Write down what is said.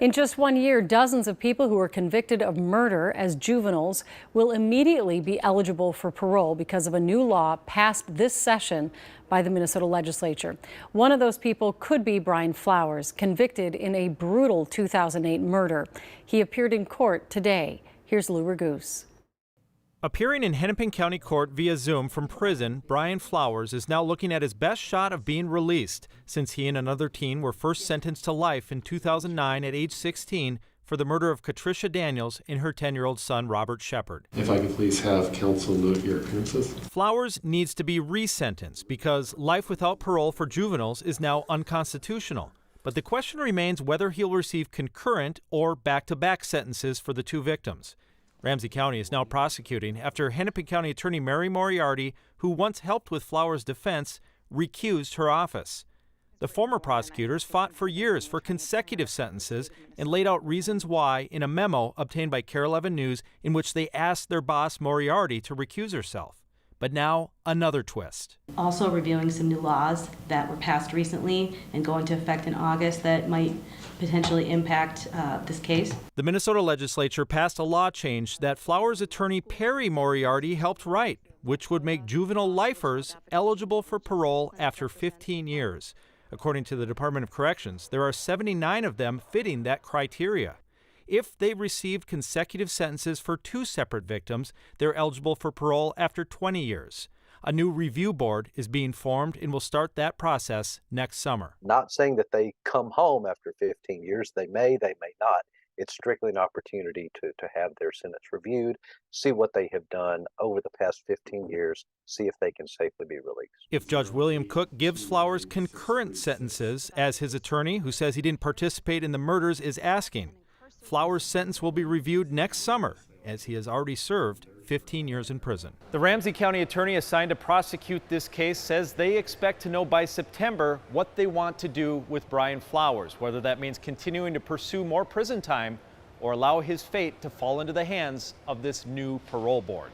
In just 1 year, dozens of people who were convicted of murder as juveniles will immediately be eligible for parole because of a new law passed this session by the Minnesota legislature. One of those people could be Brian Flowers, convicted in a brutal 2008 murder. He appeared in court today. Here's Lou Raguse. Appearing in Hennepin County Court via Zoom from prison, Brian Flowers is now looking at his best shot of being released, since he and another teen were first sentenced to life in 2009 at age 16 for the murder of Katricia Daniels and her 10-year-old son, Robert Shepard. If I could please have counsel note your appearances. Flowers needs to be resentenced because life without parole for juveniles is now unconstitutional. But the question remains whether he'll receive concurrent or back-to-back sentences for the two victims. Ramsey County is now prosecuting after Hennepin County Attorney Mary Moriarty, who once helped with Flowers' defense, recused her office. The former prosecutors fought for years for consecutive sentences and laid out reasons why in a memo obtained by KARE 11 News in which they asked their boss Moriarty to recuse herself. But now, another twist. Also reviewing some new laws that were passed recently and go into effect in August that might potentially impact this case. The Minnesota legislature passed a law change that Flowers attorney Perry Moriarty helped write, which would make juvenile lifers eligible for parole after 15 years. According to the Department of Corrections, there are 79 of them fitting that criteria. If they received consecutive sentences for two separate victims, they're eligible for parole after 20 years. A new review board is being formed and will start that process next summer. Not saying that they come home after 15 years. They may not. It's strictly an opportunity to have their sentence reviewed, see what they have done over the past 15 years, see if they can safely be released. If Judge William Cook gives Flowers concurrent sentences, as his attorney, who says he didn't participate in the murders, is asking, Flowers' sentence will be reviewed next summer, as he has already served 15 years in prison. The Ramsey County attorney assigned to prosecute this case says they expect to know by September what they want to do with Brian Flowers, whether that means continuing to pursue more prison time or allow his fate to fall into the hands of this new parole board.